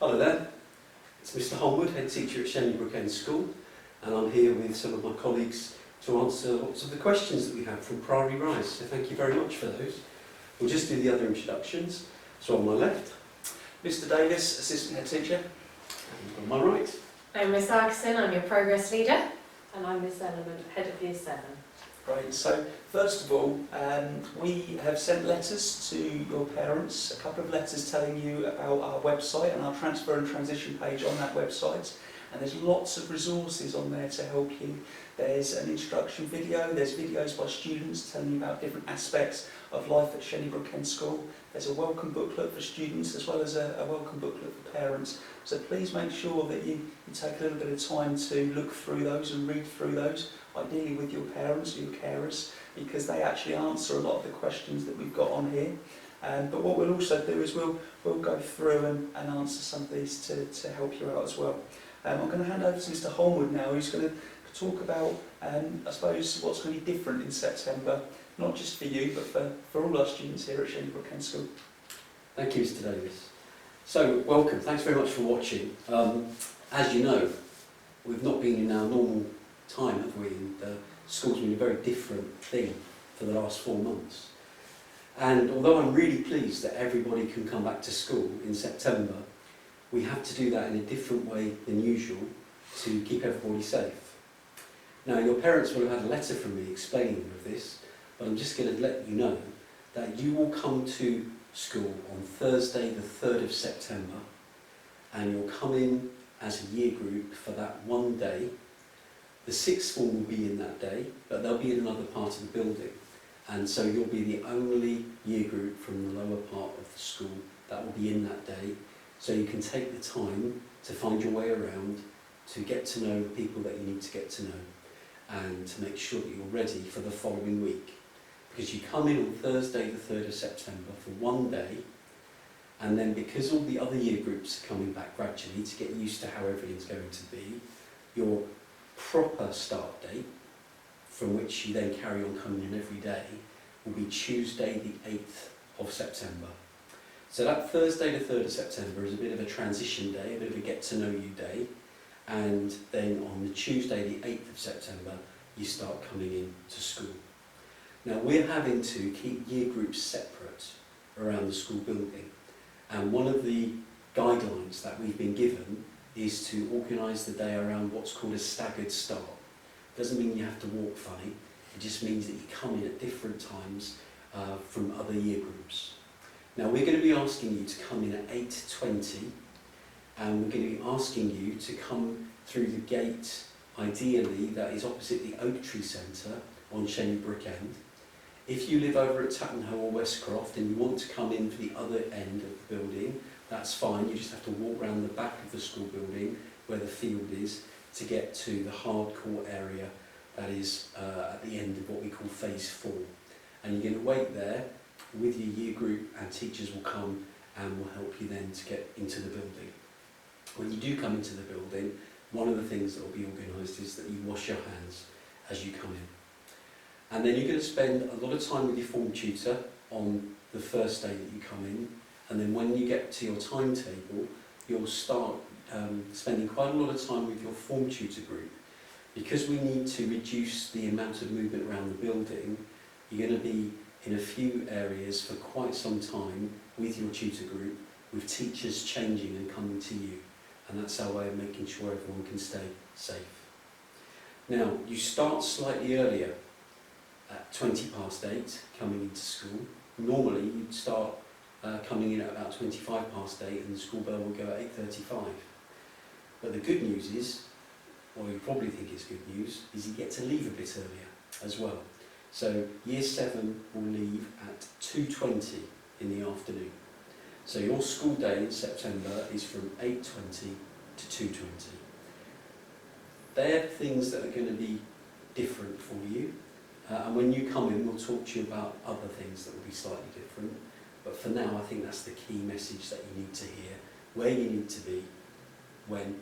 Hello there, it's Mr Holmwood, head teacher at Shenley Brook End School, and I'm here with some of my colleagues to answer lots of the questions that we have from Priory Rise, so thank you very much for those. We'll just do the other introductions. So on my left, Mr Davis, assistant head teacher. and on my right. I'm Miss Arkeson, I'm your progress leader. And I'm Miss Element, head of Year 7. Great, so first of all, we have sent letters to your parents, a couple of letters telling you about our website and our transfer and transition page on that website. And there's lots of resources on there to help you. There's an introduction video, there's videos by students telling you about different aspects of life at Shenley Brook End School. There's a welcome booklet for students as well as a welcome booklet for parents. So please make sure that you take a little bit of time to look through those and read through those, ideally with your parents or your carers, because they actually answer a lot of the questions that we've got on here. But what we'll also do is we'll go through and answer some of these to help you out as well. I'm going to hand over to Mr Holmwood now, who's going to talk about, I suppose, what's going to be different in September, not just for you, but for all our students here at Shenley Brook End School. Thank you, Mr Davis. So, welcome, thanks very much for watching. As you know, we've not been in our normal time, have we? And school's been a very different thing for the last 4 months. And although I'm really pleased that everybody can come back to school in September, we have to do that in a different way than usual to keep everybody safe. Now, your parents will have had a letter from me explaining all of this, but I'm just going to let you know that you will come to school on Thursday the 3rd of September, and you'll come in as a year group for that one day. The sixth form will be in that day, but they'll be in another part of the building, and so you'll be the only year group from the lower part of the school that will be in that day, so you can take the time to find your way around, to get to know the people that you need to get to know, and to make sure that you're ready for the following week. Because you come in on Thursday the 3rd of September for one day, and then because all the other year groups are coming back gradually to get used to how everything's going to be, your proper start date, from which you then carry on coming in every day, will be Tuesday the 8th of September. So that Thursday the 3rd of September is a bit of a transition day, a bit of a get to know you day, and then on the Tuesday the 8th of September you start coming in to school. Now we're having to keep year groups separate around the school building, and one of the guidelines that we've been given is to organise the day around what's called a staggered start. Doesn't mean you have to walk funny, it just means that you come in at different times from other year groups. Now we're going to be asking you to come in at 8:20, and we're going to be asking you to come through the gate, ideally, that is opposite the Oak Tree Centre on Shenley Brook End. If you live over at Tattenham or Westcroft and you want to come in for the other end of the building, that's fine. You just have to walk around the back of the school building where the field is to get to the hardcore area that is at the end of what we call phase 4. And you're going to wait there with your year group, and teachers will come and will help you then to get into the building. When you do come into the building, one of the things that will be organised is that you wash your hands as you come in. And then you're going to spend a lot of time with your form tutor on the first day that you come in, and then when you get to your timetable, you'll start spending quite a lot of time with your form tutor group. Because we need to reduce the amount of movement around the building, you're going to be in a few areas for quite some time with your tutor group, with teachers changing and coming to you. And that's our way of making sure everyone can stay safe. Now, you start slightly earlier at 8:20 coming into school. Normally, you'd start coming in at about 8:25, and the school bell will go at 8:35. But the good news is, or you probably think it's good news, is you get to leave a bit earlier as well. So Year 7 will leave at 2:20 in the afternoon. So your school day in September is from 8:20 to 2:20. They're things that are going to be different for you. And when you come in, we'll talk to you about other things that will be slightly different. But for now, I think that's the key message that you need to hear, where you need to be, when,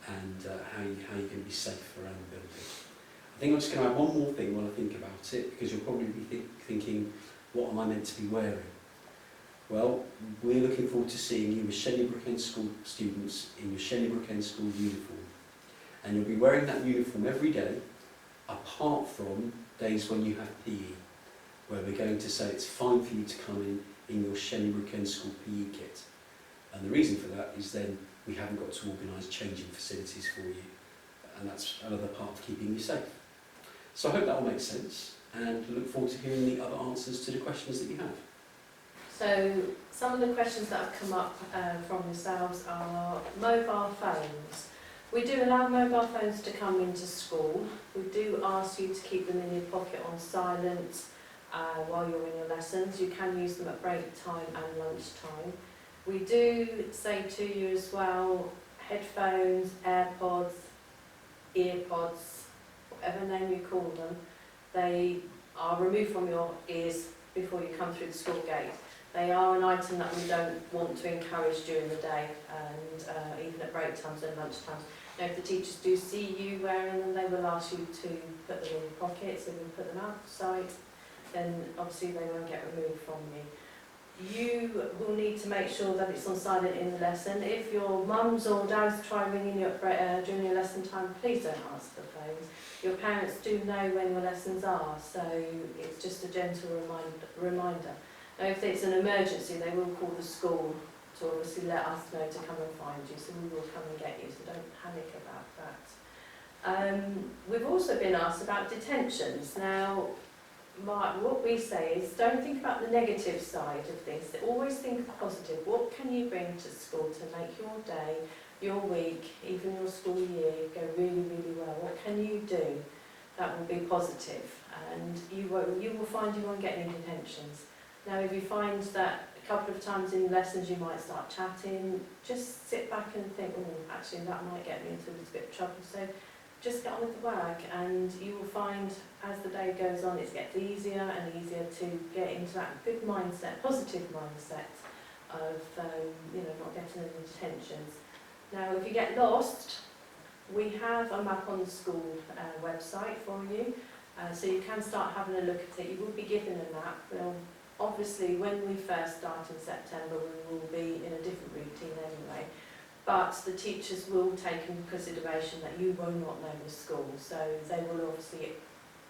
and how you're going to be safe around the building. I think I'm just going to add one more thing when I think about it, because you'll probably be thinking, what am I meant to be wearing? Well, we're looking forward to seeing you as Shenley Brook End School students in your Shenley Brook End School uniform. And you'll be wearing that uniform every day, apart from days when you have PE, where we're going to say it's fine for you to come in your Shenley Brook End School PE kit. And the reason for that is then we haven't got to organise changing facilities for you. And that's another part of keeping you safe. So I hope that all makes sense, and look forward to hearing the other answers to the questions that you have. So some of the questions that have come up from yourselves are mobile phones. We do allow mobile phones to come into school. We do ask you to keep them in your pocket on silent while you're in your lessons. You can use them at break time and lunch time. We do say to you as well, headphones, AirPods, earpods, whatever name you call them, they are removed from your ears before you come through the school gate. They are an item that we don't want to encourage during the day, and even at break times and lunch times. Now, if the teachers do see you wearing them, they will ask you to put them in your pockets, and you put them outside, then obviously they won't get removed from you. You will need to make sure that it's on silent in the lesson. If your mums or dads try ringing you at during your lesson time, please don't answer the phones. Your parents do know when your lessons are, so it's just a gentle reminder. Now, if it's an emergency, they will call the school to obviously let us know to come and find you, so we will come and get you, so don't panic about that. We've also been asked about detentions. Now, what we say is don't think about the negative side of things, always think of the positive. What can you bring to school to make your day, your week, even your school year go really, really well? What can you do that will be positive? And you will find you won't get any detentions. Now, if you find that a couple of times in lessons you might start chatting, just sit back and think, oh, actually that might get me into a little bit of trouble. So just get on with the work, and you will find as the day goes on it gets easier and easier to get into that good mindset, positive mindset of not getting any detentions. Now, if you get lost, we have a map on the school website for you, so you can start having a look at it. You will be given a map. Obviously, when we first start in September, we will be in a different routine anyway. But the teachers will take into consideration that you will not know the school, so they will obviously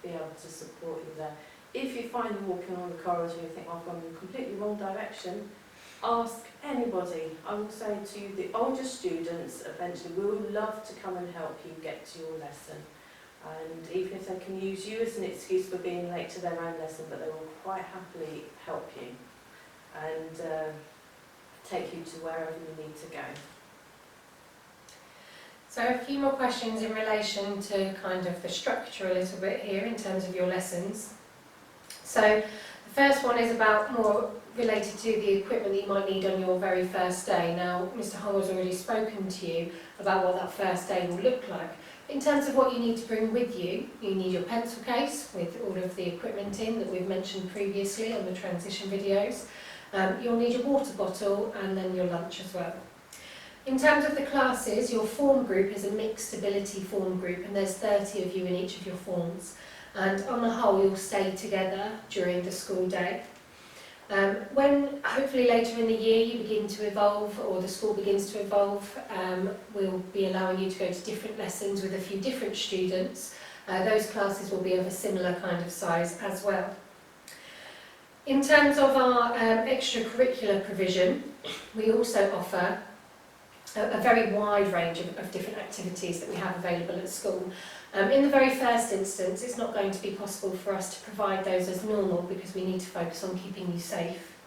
be able to support you there. If you find you walking along the corridor and you think, I've gone in a completely wrong direction, ask anybody. I will say to you, the older students eventually will love to come and help you get to your lesson. And even if they can use you as an excuse for being late to their own lesson, but they will quite happily help you and take you to wherever you need to go. So a few more questions in relation to kind of the structure a little bit here in terms of your lessons. So the first one is about more related to the equipment that you might need on your very first day. Now, Mr. Hull has already spoken to you about what that first day will look like. In terms of what you need to bring with you, you need your pencil case with all of the equipment in that we've mentioned previously on the transition videos. You'll need your water bottle and then your lunch as well. In terms of the classes, your form group is a mixed ability form group, and there's 30 of you in each of your forms. And on the whole, you'll stay together during the school day. When hopefully later in the year you begin to evolve, or the school begins to evolve, we'll be allowing you to go to different lessons with a few different students. Those classes will be of a similar kind of size as well. In terms of our extracurricular provision, we also offer a very wide range of different activities that we have available at school. In the very first instance, it's not going to be possible for us to provide those as normal because we need to focus on keeping you safe.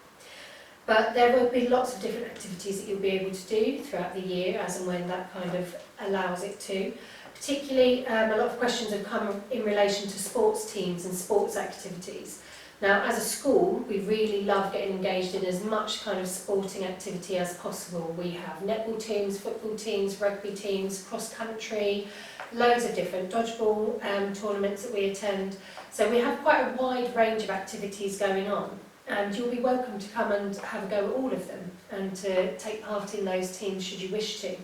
But there will be lots of different activities that you'll be able to do throughout the year as and when that kind of allows it to. Particularly, a lot of questions have come in relation to sports teams and sports activities. Now, as a school, we really love getting engaged in as much kind of sporting activity as possible. We have netball teams, football teams, rugby teams, cross-country, loads of different dodgeball tournaments that we attend. So we have quite a wide range of activities going on, and you'll be welcome to come and have a go at all of them and to take part in those teams should you wish to.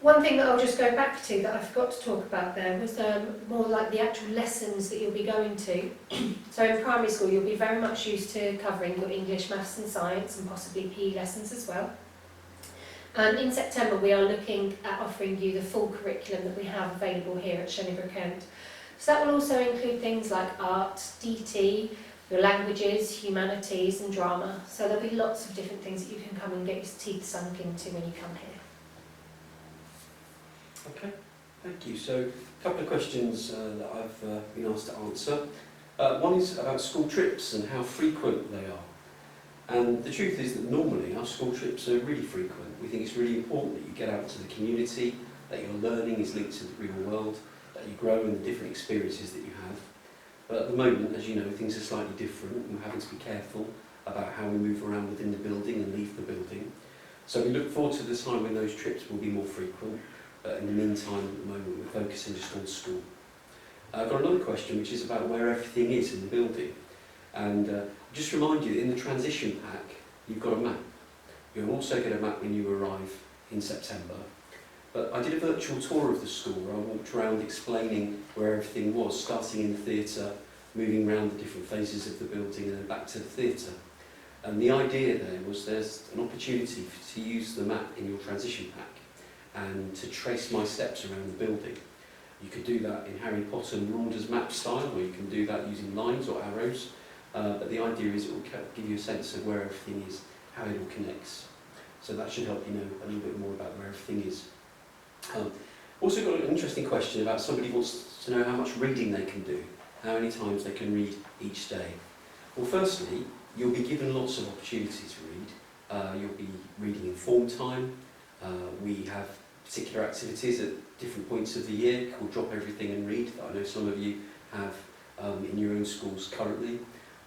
One thing that I'll just go back to that I forgot to talk about there was more like the actual lessons that you'll be going to. So in primary school you'll be very much used to covering your English, maths and science and possibly PE lessons as well. And in September we are looking at offering you the full curriculum that we have available here at Shenybrook End. So that will also include things like art, DT, your languages, humanities and drama. So there'll be lots of different things that you can come and get your teeth sunk into when you come here. Okay, thank you. So, a couple of questions that I've been asked to answer. One is about school trips and how frequent they are. And the truth is that normally our school trips are really frequent. We think it's really important that you get out to the community, that your learning is linked to the real world, that you grow in the different experiences that you have. But at the moment, as you know, things are slightly different and we're having to be careful about how we move around within the building and leave the building. So we look forward to the time when those trips will be more frequent. But in the meantime, at the moment, we're focusing just on school. I've got another question, which is about where everything is in the building. And just remind you that in the transition pack, you've got a map. You'll also get a map when you arrive in September. But I did a virtual tour of the school where I walked around explaining where everything was, starting in the theatre, moving around the different phases of the building and then back to the theatre. And the idea there was there's an opportunity to use the map in your transition pack and to trace my steps around the building. You could do that in Harry Potter and Rawder's map style, or you can do that using lines or arrows. But the idea is it will give you a sense of where everything is, how it all connects. So that should help you know a little bit more about where everything is. Also got an interesting question about somebody wants to know how much reading they can do, how many times they can read each day. Well, firstly, you'll be given lots of opportunities to read. You'll be reading in form time. We have particular activities at different points of the year called Drop Everything and Read that I know some of you have in your own schools currently.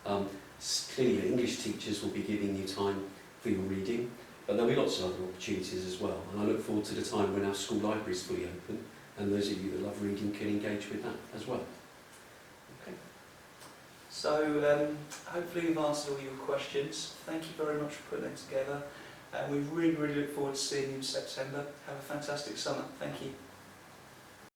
Clearly your English teachers will be giving you time for your reading, but there'll be lots of other opportunities as well, and I look forward to the time when our school library is fully open and those of you that love reading can engage with that as well. Okay. So hopefully we've answered all your questions. Thank you very much for putting it together. And we really look forward to seeing you in September. Have a fantastic summer. Thank you.